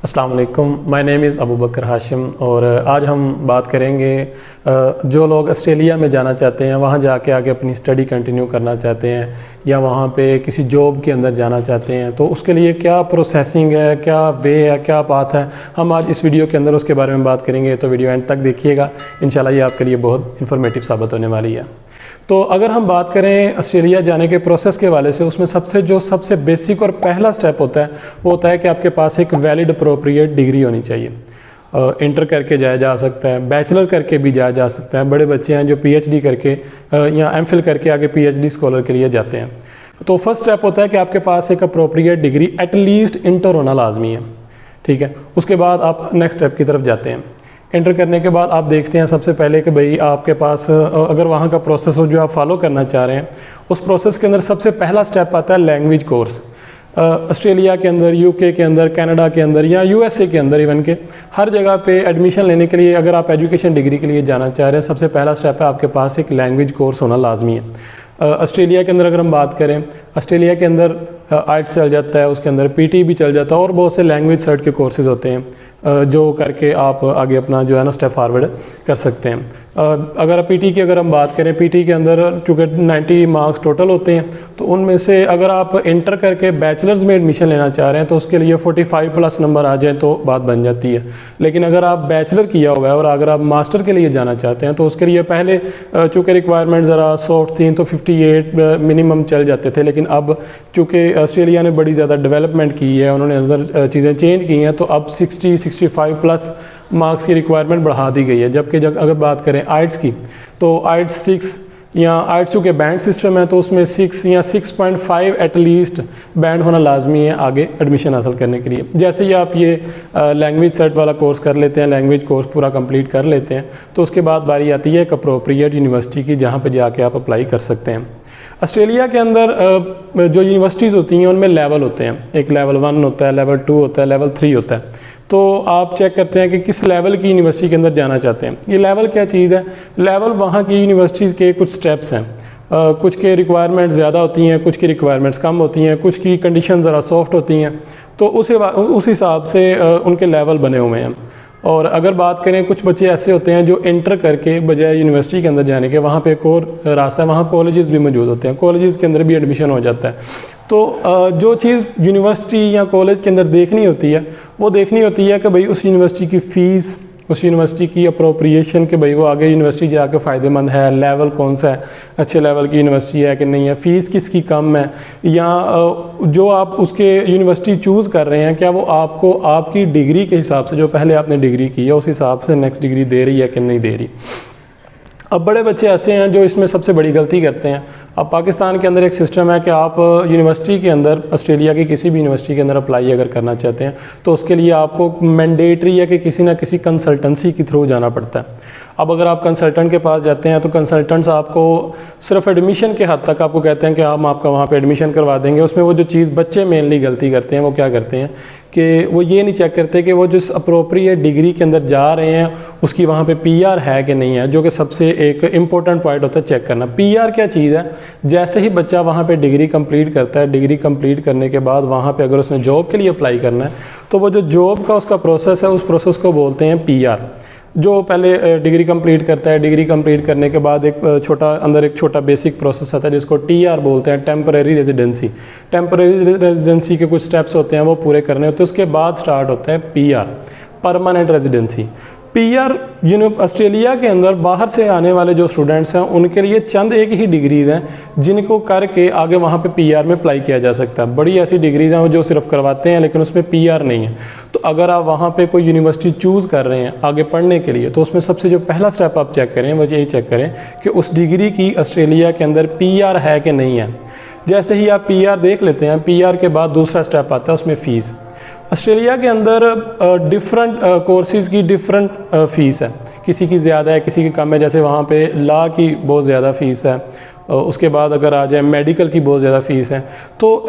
अस्सलाम वालेकुम, my name is Abu बकर हाशिम और आज हम बात करेंगे जो लोग ऑस्ट्रेलिया में जाना चाहते हैं, वहाँ जाके आगे अपनी स्टडी कंटिन्यू करना चाहते हैं या वहाँ पे किसी जॉब के अंदर जाना चाहते हैं, तो उसके लिए क्या प्रोसेसिंग है, क्या वे है, क्या पाथ है, हम आज इस वीडियो के अंदर उसके बारे में बात करेंगे। तो वीडियो एंड तक देखिएगा, इंशाल्लाह ये आपके लिए बहुत इन्फॉर्मेटिव साबित होने वाली है। तो अगर हम बात करें ऑस्ट्रेलिया जाने के प्रोसेस के वाले से, उसमें सबसे बेसिक और पहला स्टेप होता है वो होता है कि आपके पास एक वैलिड अप्रोप्रिएट डिग्री होनी चाहिए। इंटर करके जाया जा सकता है, बैचलर करके भी जाया जा सकता है। बड़े बच्चे हैं जो पीएचडी करके या एमफिल करके आगे पीएचडी स्कॉलर के लिए जाते हैं। तो फर्स्ट स्टेप होता है कि आपके पास एक अप्रोप्रिएट डिग्री एटलीस्ट इंटर होना लाजमी है, ठीक है। उसके बाद आप नेक्स्ट स्टेप की तरफ जाते हैं। इंटर करने के बाद आप देखते हैं सबसे पहले कि भाई आपके पास अगर वहाँ का प्रोसेस हो जो आप फॉलो करना चाह रहे हैं, उस प्रोसेस के अंदर सबसे पहला स्टेप आता है लैंग्वेज कोर्स। ऑस्ट्रेलिया के अंदर, यूके के अंदर, कनाडा के अंदर या यूएसए के अंदर इवन के हर जगह पे एडमिशन लेने के लिए अगर आप एजुकेशन डिग्री के लिए जाना चाह रहे हैं, सबसे पहला स्टेप है आपके पास एक लैंग्वेज कोर्स होना लाजमी है। ऑस्ट्रेलिया के अंदर अगर हम बात करें, ऑस्ट्रेलिया के अंदर आइट्स चल जाता है, उसके अंदर पीटी भी चल जाता है और बहुत से लैंग्वेज सर्ट के कोर्सेज होते हैं जो करके आप आगे अपना जो है ना स्टेप फॉरवर्ड कर सकते हैं। अगर पीटी की अगर हम बात करें, पीटी के अंदर चूँकि 90 मार्क्स टोटल होते हैं, तो उनमें से अगर आप इंटर करके बैचलर्स में एडमिशन लेना चाह रहे हैं तो उसके लिए 45+ नंबर आ जाए तो बात बन जाती है। लेकिन अगर आप बैचलर किया हुआ है और अगर आप मास्टर के लिए जाना चाहते हैं तो उसके लिए पहले चूँकि रिक्वायरमेंट ज़रा सॉफ्ट थी तो 58 मिनिमम चल जाते थे, लेकिन अब चूँकि ऑस्ट्रेलिया ने बड़ी ज़्यादा डेवलपमेंट की है, उन्होंने अंदर चीज़ें चेंज की हैं, तो अब 65+ मार्क्स की रिक्वायरमेंट बढ़ा दी गई है। जबकि जब अगर बात करें आइट्स की, तो आइट्स 6 या आइट्स चूँकि बैंड सिस्टम है तो उसमें 6 या 6.5 एटलीस्ट बैंड होना लाजमी है आगे एडमिशन हासिल करने के लिए। जैसे ही आप ये लैंग्वेज सेट वाला कोर्स कर लेते हैं, लैंग्वेज कोर्स पूरा कंप्लीट कर लेते हैं, तो उसके बाद बारी आती है एक अप्रोप्रिएट यूनिवर्सिटी की, जहाँ पर जाके आप अप्लाई कर सकते हैं। ऑस्ट्रेलिया के अंदर जो यूनिवर्सिटीज़ होती हैं उनमें लेवल होते हैं, एक लेवल 1 होता है, लेवल 2 होता है, लेवल 3 होता है। तो आप चेक करते हैं कि किस लेवल की यूनिवर्सिटी के अंदर जाना चाहते हैं। ये लेवल क्या चीज़ है? लेवल वहाँ की यूनिवर्सिटीज़ के कुछ स्टेप्स हैं। कुछ के रिक्वायरमेंट ज़्यादा होती हैं, कुछ की रिक्वायरमेंट्स कम होती हैं, कुछ की कंडीशन ज़रा सॉफ्ट होती हैं, तो उस हिसाब से उनके लेवल बने हुए हैं। और अगर बात करें, कुछ बच्चे ऐसे होते हैं जो इंटर करके बजाय यूनिवर्सिटी के अंदर जाने के, वहाँ पे एक और रास्ता है, वहाँ कॉलेजेस भी मौजूद होते हैं, कॉलेजेस के अंदर भी एडमिशन हो जाता है। तो जो चीज़ यूनिवर्सिटी या कॉलेज के अंदर देखनी होती है वो देखनी होती है कि भाई उस यूनिवर्सिटी की फ़ीस, उस यूनिवर्सिटी की अप्रोप्रिएशन के भाई वो आगे यूनिवर्सिटी जाकर फ़ायदेमंद है, लेवल कौन सा है, अच्छे लेवल की यूनिवर्सिटी है कि नहीं है, फ़ीस किसकी कम है, या जो आप उसके यूनिवर्सिटी चूज़ कर रहे हैं क्या वो आपको आपकी डिग्री के हिसाब से, जो पहले आपने डिग्री की है उस हिसाब से नेक्स्ट डिग्री दे रही है कि नहीं दे रही। अब बड़े बच्चे ऐसे हैं जो इसमें सबसे बड़ी गलती करते हैं। अब पाकिस्तान के अंदर एक सिस्टम है कि आप यूनिवर्सिटी के अंदर, ऑस्ट्रेलिया की किसी भी यूनिवर्सिटी के अंदर अप्लाई अगर करना चाहते हैं तो उसके लिए आपको मैंडेटरी है कि किसी ना किसी कंसल्टेंसी के थ्रू जाना पड़ता है। अब अगर आप कंसल्टेंट के पास जाते हैं तो कंसल्टेंट्स आपको सिर्फ एडमिशन के हद तक आपको कहते हैं कि हम आपका वहाँ पे एडमिशन करवा देंगे। उसमें वो जो चीज़ बच्चे मेनली गलती करते हैं वो क्या करते हैं कि वो ये नहीं चेक करते कि वो जिस अप्रोप्रिएट डिग्री के अंदर जा रहे हैं उसकी वहाँ पे पीआर है कि नहीं है, जो कि सबसे एक इम्पोर्टेंट पॉइंट होता है चेक करना। पीआर क्या चीज़ है? जैसे ही बच्चा वहाँ पे डिग्री कंप्लीट करता है, डिग्री कंप्लीट करने के बाद वहाँ पे अगर उसने जॉब के लिए अप्लाई करना है तो वो जो जॉब का उसका प्रोसेस है उस प्रोसेस को बोलते हैं पीआर। जो पहले डिग्री कंप्लीट करता है, डिग्री कंप्लीट करने के बाद एक छोटा बेसिक प्रोसेस आता है जिसको टीआर बोलते हैं, टेम्परेरी रेजिडेंसी। टेम्परेरी रेजिडेंसी के कुछ स्टेप्स होते हैं वो पूरे करने होते हैं, उसके बाद स्टार्ट होता है PR, permanent residency. PR Australia के अंदर बाहर से आने वाले जो स्टूडेंट्स हैं उनके लिए चंद एक ही डिग्रीज़ हैं जिनको करके आगे वहाँ पे पीआर में अप्लाई किया जा सकता है। बड़ी ऐसी डिग्रीज़ हैं जो सिर्फ करवाते हैं लेकिन उसमें पीआर नहीं है। तो अगर आप वहाँ पे कोई यूनिवर्सिटी चूज़ कर रहे हैं आगे पढ़ने के लिए तो उसमें सबसे जो पहला स्टेप आप चेक करें वो यही चेक करें कि उस डिग्री की ऑस्ट्रेलिया के अंदर पीआर है कि नहीं है। जैसे ही आप पीआर देख लेते हैं, पीआर के बाद दूसरा स्टेप आता है उसमें फ़ीस। ऑस्ट्रेलिया के अंदर डिफरेंट कोर्सेज़ की डिफरेंट फ़ीस है, किसी की ज़्यादा है, किसी की कम है। जैसे वहाँ पे लॉ की बहुत ज़्यादा फ़ीस है उसके बाद अगर आ जाए मेडिकल की बहुत ज़्यादा फ़ीस है। तो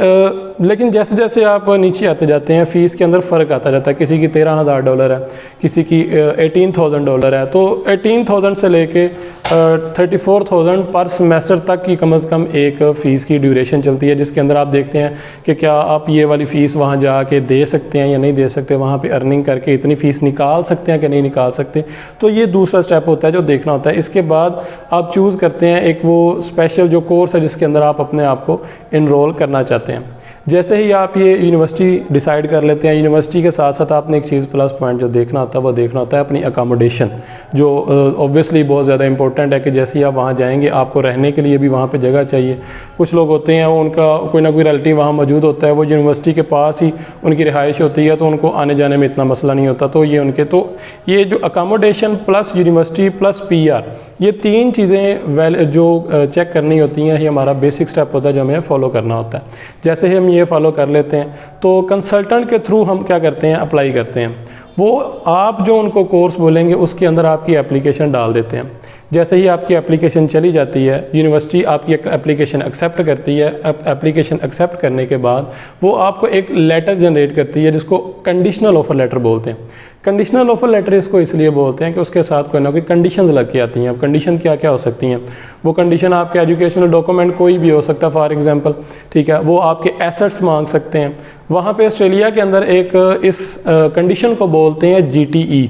लेकिन जैसे जैसे आप नीचे आते जाते हैं फ़ीस के अंदर फ़र्क आता जाता है। किसी की $13,000 है, किसी की $18,000 है। तो 18,000 से लेके 34,000 पर सेमेस्टर तक की कम से कम एक फ़ीस की ड्यूरेशन चलती है, जिसके अंदर आप देखते हैं कि क्या आप ये वाली फ़ीस वहाँ जाके दे सकते हैं या नहीं दे सकते, वहाँ पे अर्निंग करके इतनी फ़ीस निकाल सकते हैं कि नहीं निकाल सकते। तो ये दूसरा स्टेप होता है जो देखना होता है। इसके बाद आप चूज़ करते हैं एक वो स्पेशल जो कोर्स है जिसके अंदर आप अपने आप को इनरोल करना चाहते हैं। जैसे ही आप ये यूनिवर्सिटी डिसाइड कर लेते हैं, यूनिवर्सिटी के साथ साथ आपने एक चीज़ प्लस पॉइंट जो देखना होता है वो देखना होता है अपनी अकोमोडेशन, जो ऑब्वियसली बहुत ज़्यादा इंपॉर्टेंट है कि जैसे ही आप वहाँ जाएंगे आपको रहने के लिए भी वहाँ पे जगह चाहिए। कुछ लोग होते हैं वो उनका कोई ना कोई रिलेटिव वहाँ मौजूद होता है, वो यूनिवर्सिटी के पास ही उनकी रिहाइश होती है, तो उनको आने जाने में इतना मसला नहीं होता। तो ये जो accommodation plus university plus PR, ये तीन चीज़ें जो चेक करनी होती हैं, ये हमारा बेसिक स्टेप होता है जो हमें फॉलो करना होता है। जैसे ही हम ये फॉलो कर लेते हैं तो कंसल्टेंट के थ्रू हम क्या करते हैं, अप्लाई करते हैं। वो आप जो उनको कोर्स बोलेंगे उसके अंदर आपकी एप्लीकेशन डाल देते हैं। जैसे ही आपकी एप्लीकेशन चली जाती है, यूनिवर्सिटी आपकी एप्लीकेशन एक्सेप्ट करती है। एप्लीकेशन एक्सेप्ट करने के बाद वो आपको एक लेटर जनरेट करती है जिसको कंडीशनल ऑफर लेटर बोलते हैं। कंडीशनल ऑफर लेटर इसको इसलिए बोलते हैं कि उसके साथ कोई ना कोई कंडीशंस लग के आती हैं। अब कंडीशन क्या क्या हो सकती हैं, वो कंडीशन आपके एजुकेशनल डॉक्यूमेंट कोई भी हो सकता है, फॉर एग्जांपल, ठीक है। वो आपके एसेट्स मांग सकते हैं। वहाँ पे ऑस्ट्रेलिया के अंदर एक इस कंडीशन को बोलते हैं GTE।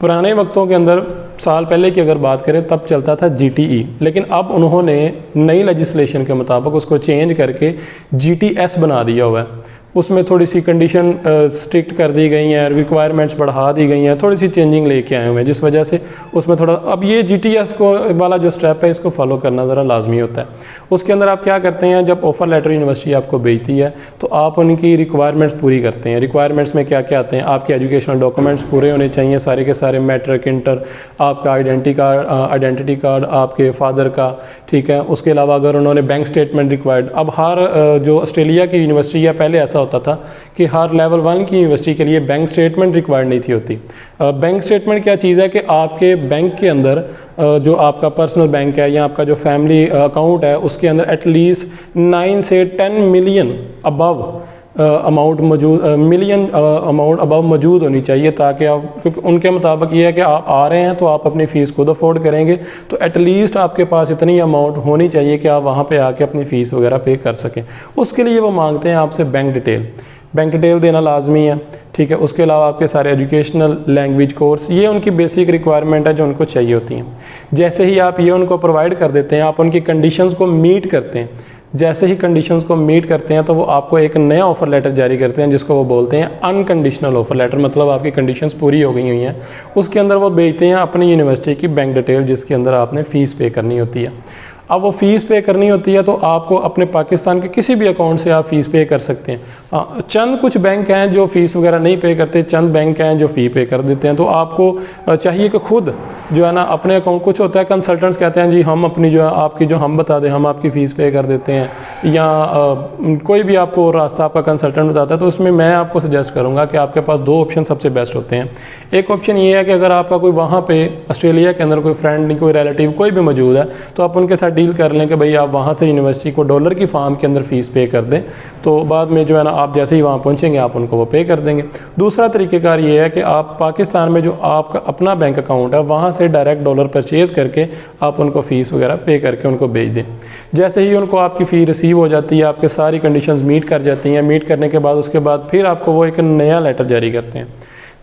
पुराने वक्तों के अंदर, साल पहले की अगर बात करें, तब चलता था GTE, लेकिन अब उन्होंने नई लेजिस्लेशन के मुताबिक उसको चेंज करके GTS बना दिया हुआ है। उसमें थोड़ी सी कंडीशन स्ट्रिक्ट कर दी गई हैं, रिक्वायरमेंट्स बढ़ा दी गई हैं, थोड़ी सी चेंजिंग लेके आए हुए हैं, जिस वजह से उसमें थोड़ा अब ये GTS को वाला जो स्टेप है इसको फॉलो करना ज़रा लाजमी होता है। उसके अंदर आप क्या करते हैं, जब ऑफ़र लेटर यूनिवर्सिटी आपको भेजती है तो आप उनकी रिक्वायरमेंट्स पूरी करते हैं। रिक्वायरमेंट्स में क्या क्या आते हैं, आपके एजुकेशनल डॉक्यूमेंट्स पूरे होने चाहिए, सारे के सारे, मैट्रिक, इंटर, आपका आइडेंटिटी कार्ड आपके फादर का, ठीक है। उसके अलावा अगर उन्होंने बैंक स्टेटमेंट रिक्वायर्ड, अब हर जो ऑस्ट्रेलिया की यूनिवर्सिटी है, पहले ऐसा होता था कि हर लेवल 1 की यूनिवर्सिटी के लिए बैंक स्टेटमेंट रिक्वायर्ड नहीं थी होती। बैंक स्टेटमेंट क्या चीज़ है कि आपके बैंक के अंदर जो आपका पर्सनल बैंक है या आपका जो फैमिली अकाउंट है उसके अंदर एटलीस्ट 9 से 10 मिलियन अबव अमाउंट मौजूद होनी चाहिए, ताकि आप, क्योंकि उनके मुताबिक ये है कि आप आ रहे हैं तो आप अपनी फ़ीस खुद अफोर्ड करेंगे, तो एटलीस्ट आपके पास इतनी अमाउंट होनी चाहिए कि आप वहाँ पे आके अपनी फ़ीस वगैरह पे कर सकें। उसके लिए वो मांगते हैं आपसे बैंक डिटेल देना लाजमी है, ठीक है। उसके अलावा आपके सारे एजुकेशनल लैंग्वेज कोर्स, ये उनकी बेसिक रिक्वायरमेंट है जो उनको चाहिए होती हैं। जैसे ही आप ये उनको प्रोवाइड कर देते हैं, आप उनकी कंडीशंस को मीट करते हैं। जैसे ही कंडीशंस को मीट करते हैं तो वो आपको एक नया ऑफ़र लेटर जारी करते हैं जिसको वो बोलते हैं अनकंडीशनल ऑफ़र लेटर, मतलब आपकी कंडीशंस पूरी हो गई हुई हैं। उसके अंदर वो भेजते हैं अपनी यूनिवर्सिटी की बैंक डिटेल जिसके अंदर आपने फ़ीस पे करनी होती है। अब वो फ़ीस पे करनी होती है तो आपको अपने पाकिस्तान के किसी भी अकाउंट से आप फ़ीस पे कर सकते हैं। चंद कुछ बैंक हैं जो फ़ीस वगैरह नहीं पे करते, चंद बैंक हैं जो फ़ी पे कर देते हैं। तो आपको चाहिए कि खुद जो है ना अपने अकाउंट, कुछ होता है कंसल्टेंट्स कहते हैं जी हम अपनी जो है आपकी जो हम बता दें, हम आपकी फ़ीस पे कर देते हैं, या कोई भी आपको रास्ता आपका कंसल्टेंट बताता है। तो उसमें मैं आपको सजेस्ट करूँगा कि आपके पास 2 ऑप्शन सबसे बेस्ट होते हैं। एक ऑप्शन ये है कि अगर आपका कोई वहाँ पे ऑस्ट्रेलिया के अंदर कोई फ्रेंड नहीं, कोई रिलेटिव कोई भी मौजूद है, तो आप उनके साथ डील कर लें कि भाई आप वहाँ से यूनिवर्सिटी को डॉलर की फॉर्म के अंदर फ़ीस पे कर दें, तो बाद में जो है ना आप जैसे ही वहाँ पहुँचेंगे आप उनको वो पे कर देंगे। दूसरा तरीक़ेकार ये है कि आप पाकिस्तान में जो आपका अपना बैंक अकाउंट है वहाँ से डायरेक्ट डॉलर परचेज़ करके आप उनको फ़ीस वगैरह पे करके उनको भेज दें। जैसे ही उनको आपकी फ़ी रिसीव हो जाती है, आपके सारी कंडीशंस मीट कर जाती हैं, मीट करने के बाद उसके बाद फिर आपको वो एक नया लेटर जारी करते हैं।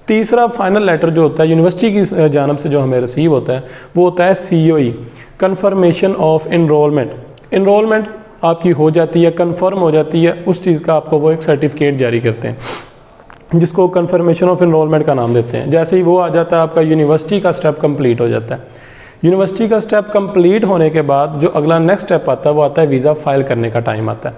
तीसरा फाइनल लेटर जो होता है यूनिवर्सिटी की जानब से जो हमें रिसीव होता है वो होता है COE, कन्फर्मेशन ऑफ इनरोलमेंट आपकी हो जाती है, कन्फर्म हो जाती है, उस चीज़ का आपको वो एक सर्टिफिकेट जारी करते हैं जिसको कन्फर्मेशन ऑफ इनरोलमेंट का नाम देते हैं। जैसे ही वो आ जाता है आपका यूनिवर्सिटी का स्टेप कंप्लीट हो जाता है। यूनिवर्सिटी का स्टेप कंप्लीट होने के बाद जो अगला नेक्स्ट स्टेप आता है वो आता है वीज़ा फाइल करने का टाइम आता है।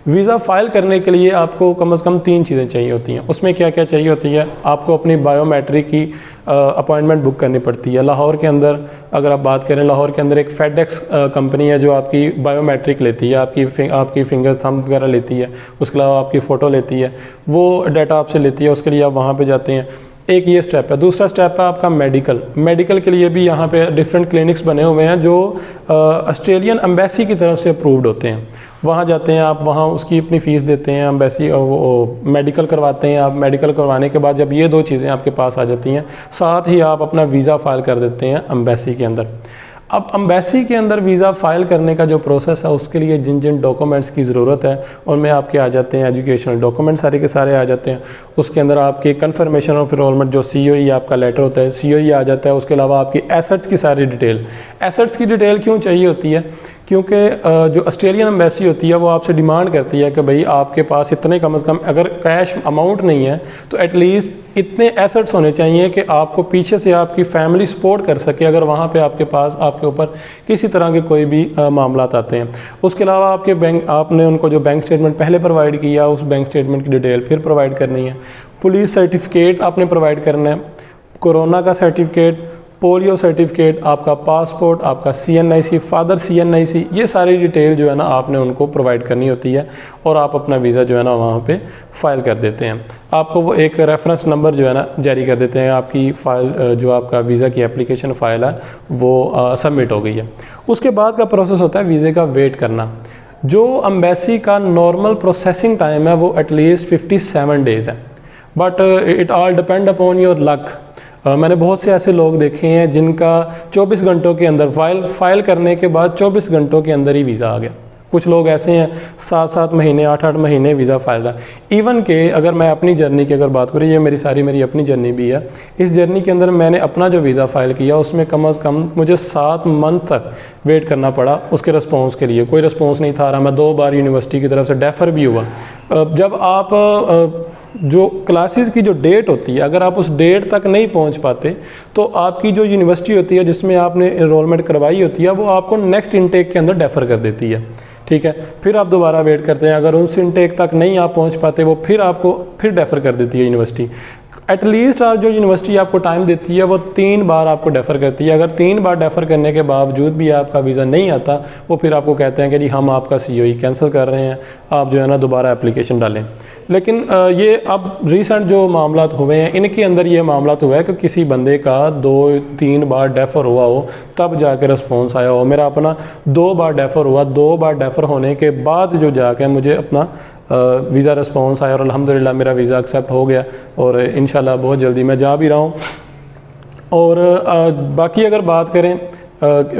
वीज़ा फाइल करने के लिए आपको कम से कम 3 चीज़ें चाहिए होती हैं। उसमें क्या क्या चाहिए होती है, आपको अपनी बायोमेट्रिक की अपॉइंटमेंट बुक करनी पड़ती है। लाहौर के अंदर अगर आप बात करें, लाहौर के अंदर एक फेडेक्स कंपनी है जो आपकी बायोमेट्रिक लेती है, आपकी फिंगर थंब वगैरह लेती है, उसके अलावा आपकी फ़ोटो लेती है, वो डाटा आपसे लेती है, उसके लिए आप वहाँ पे जाते हैं। एक ये स्टेप है। दूसरा स्टेप है आपका मेडिकल के लिए भी यहाँ पे डिफरेंट क्लिनिक्स बने हुए हैं जो ऑस्ट्रेलियन एम्बेसी की तरफ से अप्रूव्ड होते हैं। वहाँ जाते हैं आप, वहाँ उसकी अपनी फ़ीस देते हैं, एम्बेसी वो मेडिकल करवाते हैं आप। मेडिकल करवाने के बाद जब ये 2 चीज़ें आपके पास आ जाती हैं, साथ ही आप अपना वीज़ा फ़ाइल कर देते हैं एम्बेसी के अंदर। अब एम्बेसी के अंदर वीज़ा फ़ाइल करने का जो प्रोसेस है उसके लिए जिन जिन डॉक्यूमेंट्स की ज़रूरत है उनमें आपके आ जाते हैं एजुकेशनल डॉक्यूमेंट्स सारे के सारे आ जाते हैं। उसके अंदर आपके कन्फर्मेशन ऑफ इनरोलमेंट जो COE आपका लेटर होता है, COE आ जाता है। उसके अलावा आपकी एसेट्स की सारी डिटेल। एसेट्स की डिटेल क्यों चाहिए होती है? क्योंकि जो ऑस्ट्रेलियन एम्बेसी होती है वो आपसे डिमांड करती है कि भाई आपके पास इतने कम से कम, अगर कैश अमाउंट नहीं है तो एटलीस्ट इतने एसेट्स होने चाहिए कि आपको पीछे से आपकी फैमिली सपोर्ट कर सके अगर वहाँ पे आपके पास आपके ऊपर किसी तरह के कोई भी मामलात आते हैं। उसके अलावा आपके बैंक, आपने उनको जो बैंक स्टेटमेंट पहले प्रोवाइड किया उस बैंक स्टेटमेंट की डिटेल फिर प्रोवाइड करनी है। पुलिस सर्टिफिकेट आपने प्रोवाइड करना है, कोरोना का सर्टिफिकेट, पोलियो सर्टिफिकेट, आपका पासपोर्ट, आपका CNIC, फादर CNIC, ये सारी डिटेल जो है ना आपने उनको प्रोवाइड करनी होती है और आप अपना वीज़ा जो है ना वहाँ पे फ़ाइल कर देते हैं। आपको वो एक रेफरेंस नंबर जो है ना जारी कर देते हैं। आपकी फ़ाइल जो आपका वीज़ा की एप्लीकेशन फ़ाइल है वो सबमिट हो गई है। उसके बाद का प्रोसेस होता है वीज़े का वेट करना। जो एम्बेसी का नॉर्मल प्रोसेसिंग टाइम है वो एटलीस्ट 57 डेज़ है, but it all depend upon your luck. मैंने बहुत से ऐसे लोग देखे हैं जिनका 24 घंटों के अंदर फाइल करने के बाद 24 घंटों के अंदर ही वीज़ा आ गया। कुछ लोग ऐसे हैं 7-7 महीने 8-8 महीने वीज़ा फाइल रहा। इवन के अगर मैं अपनी जर्नी की अगर बात करूँ, ये मेरी अपनी जर्नी भी है। इस जर्नी के अंदर मैंने अपना जो वीज़ा फ़ाइल किया उसमें कम से कम मुझे 7 मंथ तक वेट करना पड़ा उसके रिस्पॉन्स के लिए। कोई रिस्पॉन्स नहीं था रहा। मैं 2 बार यूनिवर्सिटी की तरफ से डेफर भी हुआ। जब आप जो क्लासेस की जो डेट होती है अगर आप उस डेट तक नहीं पहुंच पाते तो आपकी जो यूनिवर्सिटी होती है जिसमें आपने एनरोलमेंट करवाई होती है वो आपको नेक्स्ट इनटेक के अंदर डेफर कर देती है। ठीक है, फिर आप दोबारा वेट करते हैं। अगर उस इनटेक तक नहीं आप पहुंच पाते वो फिर आपको फिर डेफर कर देती है यूनिवर्सिटी। एटलीस्ट आप जो यूनिवर्सिटी आपको टाइम देती है वो 3 बार आपको डेफर करती है। अगर 3 बार डेफर करने के बावजूद भी आपका वीज़ा नहीं आता वो फिर आपको कहते हैं कि जी हम आपका COE कैंसिल कर रहे हैं, आप जो है ना दोबारा एप्लीकेशन डालें। लेकिन ये अब रिसेंट जो मामलात हुए हैं इनके अंदर ये मामलात हुआ है कि किसी बंदे का 2-3 बार डेफर हुआ हो तब जाके रिस्पॉन्स आया हो। मेरा अपना 2 बार डेफर हुआ। 2 बार डेफर होने के बाद जो जाके मुझे अपना वीज़ा रिस्पॉन्स आया और अल्हम्दुलिल्लाह मेरा वीज़ा एक्सेप्ट हो गया और इंशाल्लाह बहुत जल्दी मैं जा भी रहा हूँ। और बाकी अगर बात करें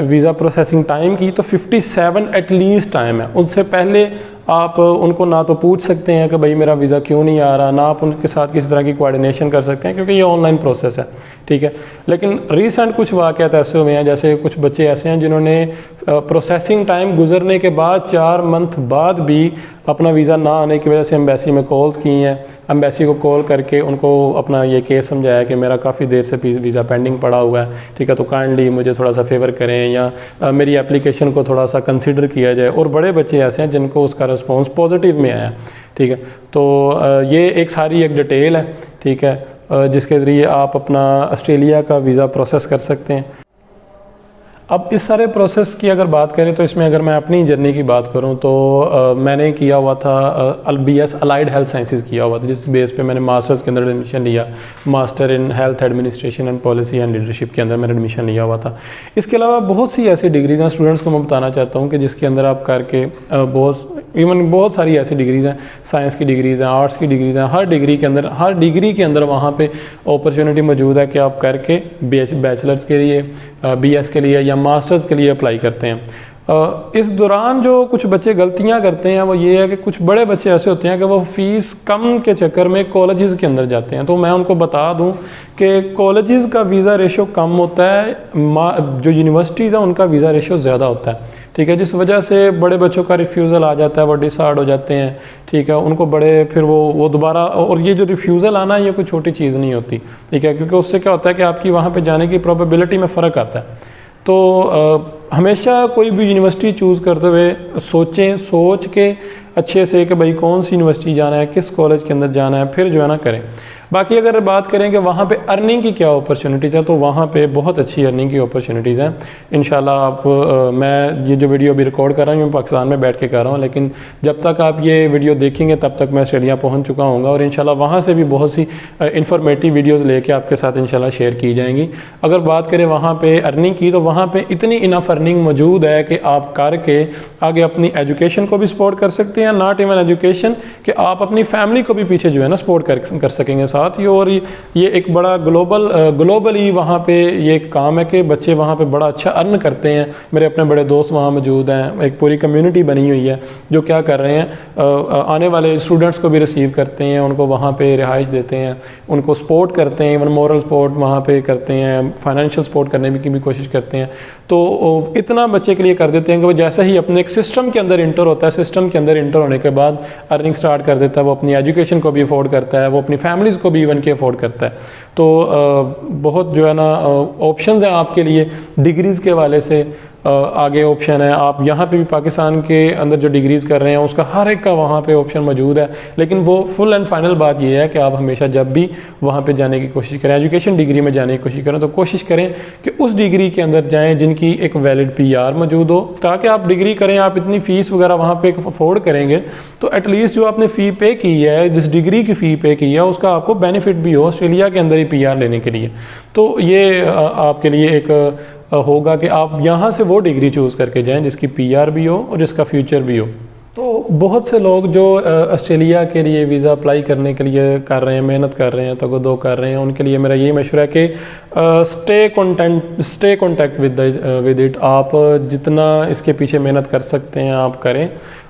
वीज़ा प्रोसेसिंग टाइम की तो 57 एटलीस्ट टाइम है। उससे पहले आप उनको ना तो पूछ सकते हैं कि भाई मेरा वीज़ा क्यों नहीं आ रहा, ना आप उनके साथ किसी तरह की कोऑर्डिनेशन कर सकते हैं क्योंकि ये ऑनलाइन प्रोसेस है। ठीक है, लेकिन रिसेंट कुछ वाक़यात ऐसे हुए हैं, जैसे कुछ बच्चे ऐसे हैं जिन्होंने प्रोसेसिंग टाइम गुजरने के बाद 4 मंथ बाद भी अपना वीज़ा ना आने की वजह से एम्बेसी में कॉल्स की हैं। एम्बेसी को कॉल करके उनको अपना ये केस समझाया कि मेरा काफ़ी देर से वीज़ा पेंडिंग पड़ा हुआ है, ठीक है, तो काइंडली मुझे थोड़ा सा फेवर करें या मेरी एप्लीकेशन को थोड़ा सा कंसिडर किया जाए। और बड़े बच्चे ऐसे हैं जिनको उसका रिस्पॉन्स पॉजिटिव में आया। ठीक है, तो ये एक सारी एक डिटेल है, ठीक है, जिसके ज़रिए आप अपना ऑस्ट्रेलिया का वीज़ा प्रोसेस कर सकते हैं। अब इस सारे प्रोसेस की अगर बात करें तो इसमें अगर मैं अपनी जर्नी की बात करूं तो मैंने किया हुआ था BS अलाइड हेल्थ साइंसेज किया हुआ था, जिस बेस पे मैंने मास्टर्स के अंदर एडमिशन लिया। Master in health administration and policy and leadership के अंदर मैंने एडमिशन लिया हुआ था। इसके अलावा बहुत सी ऐसी डिग्रीज़ हैं, स्टूडेंट्स को मैं बताना चाहता हूँ कि जिसके अंदर आप करके बहुत सारी ऐसी डिग्रीज़ हैं, साइंस की डिग्रीज़ हैं, आर्ट्स की डिग्रीज़ हैं। हर डिग्री के अंदर वहाँ पर अपॉर्चुनिटी मौजूद है कि आप करके बैचलर्स के लिए, BS के लिए या मास्टर्स के लिए अप्लाई करते हैं। इस दौरान जो कुछ बच्चे गलतियां करते हैं वो ये है कि कुछ बड़े बच्चे ऐसे होते हैं कि वो फ़ीस कम के चक्कर में कॉलेजेस के अंदर जाते हैं। तो मैं उनको बता दूं कि कॉलेजेस का वीज़ा रेशो कम होता है, जो यूनिवर्सिटीज़ हैं उनका वीज़ा रेशो ज़्यादा होता है। ठीक है, जिस वजह से बड़े बच्चों का रिफ्यूज़ल आ जाता है, वो डिसहार्ड हो जाते हैं। ठीक है, उनको बड़े फिर वो दोबारा, और ये जो रिफ्यूज़ल आना ये कोई छोटी चीज़ नहीं होती। ठीक है, क्योंकि उससे क्या होता है कि आपकी वहाँ पे जाने की प्रोबेबिलिटी में फ़र्क आता है। तो हमेशा कोई भी यूनिवर्सिटी चूज़ करते हुए सोच के अच्छे से कि भाई कौन सी यूनिवर्सिटी जाना है, किस कॉलेज के अंदर जाना है, फिर जो है ना करें। बाकी अगर बात करें कि वहाँ पे अर्निंग की क्या अपॉर्चुनिटीज़ है, तो वहाँ पे बहुत अच्छी अर्निंग की अपॉर्चुनिटीज़ हैं। इंशाल्लाह आप मैं ये जो वीडियो अभी रिकॉर्ड कर रहा हूँ मैं पाकिस्तान में बैठ के कर रहा हूँ, लेकिन जब तक आप ये वीडियो देखेंगे तब तक मैं ऑस्ट्रेलिया पहुँच चुका हूँगा और इंशाल्लाह वहाँ से भी बहुत सी इंफॉर्मेटिव वीडियोज़ लेके आपके साथ इंशाल्लाह शेयर की जाएंगी। अगर बात करें वहाँ पर अर्निंग की, तो वहाँ पर इतनी इनफ अर्निंग मौजूद है कि आप करके आगे अपनी एजुकेशन को भी सपोर्ट कर सकते हैं, नॉट इवन एजुकेशन, कि आप अपनी फैमिली को भी पीछे जो है ना सपोर्ट कर सकेंगे साथ ही। और ये एक बड़ा ग्लोबली वहाँ पे ये काम है कि बच्चे वहाँ पे बड़ा अच्छा अर्न करते हैं। मेरे अपने बड़े दोस्त वहाँ मौजूद हैं, एक पूरी कम्युनिटी बनी हुई है जो क्या कर रहे हैं, आने वाले स्टूडेंट्स को भी रिसीव करते हैं, उनको वहाँ पे रिहाइश देते हैं, उनको सपोर्ट करते हैं, इवन मॉरल सपोर्ट वहाँ पे करते हैं, फाइनेंशियल सपोर्ट करने की भी कोशिश करते हैं। तो इतना बच्चे के लिए कर देते हैं कि वो जैसे ही अपने एक सिस्टम के अंदर इंटर होता है, सिस्टम के अंदर इंटर होने के बाद अर्निंग स्टार्ट कर देता है, वो अपनी एजुकेशन को भी अफोर्ड करता है, वो अपनी फैमिलीज़ को भी इवन के अफोर्ड करता है। तो बहुत जो है ना ऑप्शंस हैं आपके लिए डिग्रीज़ के हवाले से। आगे ऑप्शन है, आप यहाँ पे भी पाकिस्तान के अंदर जो डिग्रीज़ कर रहे हैं उसका हर एक का वहाँ पे ऑप्शन मौजूद है, लेकिन वो फुल एंड फाइनल बात ये है कि आप हमेशा जब भी वहाँ पे जाने की कोशिश करें, एजुकेशन डिग्री में जाने की कोशिश करें, तो कोशिश करें कि उस डिग्री के अंदर जाएं जिनकी एक वैलिड PR मौजूद हो, ताकि आप डिग्री करें, आप इतनी फ़ीस वगैरह वहाँ पर अफोर्ड करेंगे तो एटलीस्ट जो आपने फ़ी पे की है, जिस डिग्री की फ़ी पे की है, उसका आपको बेनिफिट भी हो ऑस्ट्रेलिया के अंदर ही PR लेने के लिए। तो ये आपके लिए एक होगा कि आप यहाँ से वो डिग्री चूज़ करके जाएं जिसकी PR भी हो और जिसका फ्यूचर भी हो। तो बहुत से लोग जो ऑस्ट्रेलिया के लिए वीज़ा अप्लाई करने के लिए कर रहे हैं, मेहनत कर रहे हैं, तगो दो कर रहे हैं, उनके लिए मेरा ये मशवरा है कि स्टे कॉन्टैक्ट विद इट। आप जितना इसके पीछे मेहनत कर सकते हैं आप करें,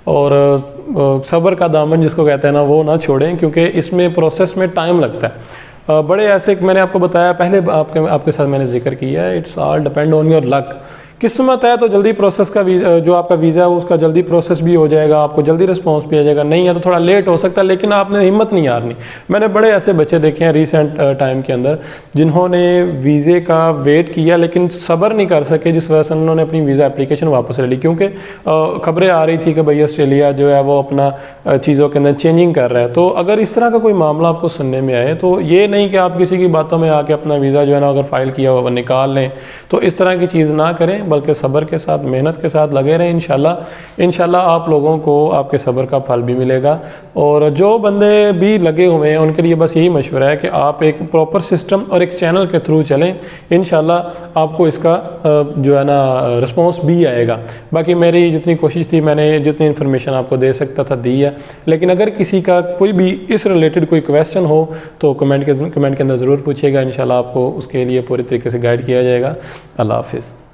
और सब्र का दामन जिसको कहते हैं ना वो ना छोड़ें, क्योंकि इसमें प्रोसेस में टाइम लगता है। बड़े ऐसे मैंने आपको बताया पहले, आपके साथ मैंने जिक्र किया है, it's all depend on your luck. किस्मत है तो जल्दी प्रोसेस का जो आपका वीज़ा है उसका जल्दी प्रोसेस भी हो जाएगा, आपको जल्दी रिस्पांस भी आ जाएगा। नहीं है तो थोड़ा लेट हो सकता है, लेकिन आपने हिम्मत नहीं हारनी। मैंने बड़े ऐसे बच्चे देखे हैं रिसेंट टाइम के अंदर जिन्होंने वीज़े का वेट किया लेकिन सब्र नहीं कर सके, जिस वजह से उन्होंने अपनी वीज़ा एप्लीकेशन वापस ले ली, क्योंकि खबरें आ रही थी कि भाई ऑस्ट्रेलिया जो है वो अपना चीज़ों के अंदर चेंजिंग कर रहा है। तो अगर इस तरह का कोई मामला आपको सुनने में आए तो ये नहीं कि आप किसी की बातों में आके अपना वीज़ा जो है ना अगर फ़ाइल किया हुआ निकाल लें, तो इस तरह की चीज़ ना करें, बल्कि सब्र के साथ मेहनत के साथ लगे रहें। इंशाल्लाह आप लोगों को आपके सब्र का फल भी मिलेगा। और जो बंदे भी लगे हुए हैं उनके लिए बस यही मशवरा है कि आप एक प्रॉपर सिस्टम और एक चैनल के थ्रू चलें, इंशाल्लाह आपको इसका जो है ना रिस्पॉन्स भी आएगा। बाकी मेरी जितनी कोशिश थी, मैंने जितनी इन्फॉर्मेशन आपको दे सकता था दी है, लेकिन अगर किसी का कोई भी इस रिलेटेड कोई क्वेश्चन हो तो कमेंट के अंदर ज़रूर पूछिएगा। इंशाल्लाह आपको उसके लिए पूरी तरीके से गाइड किया जाएगा। अल्लाह हाफिज़।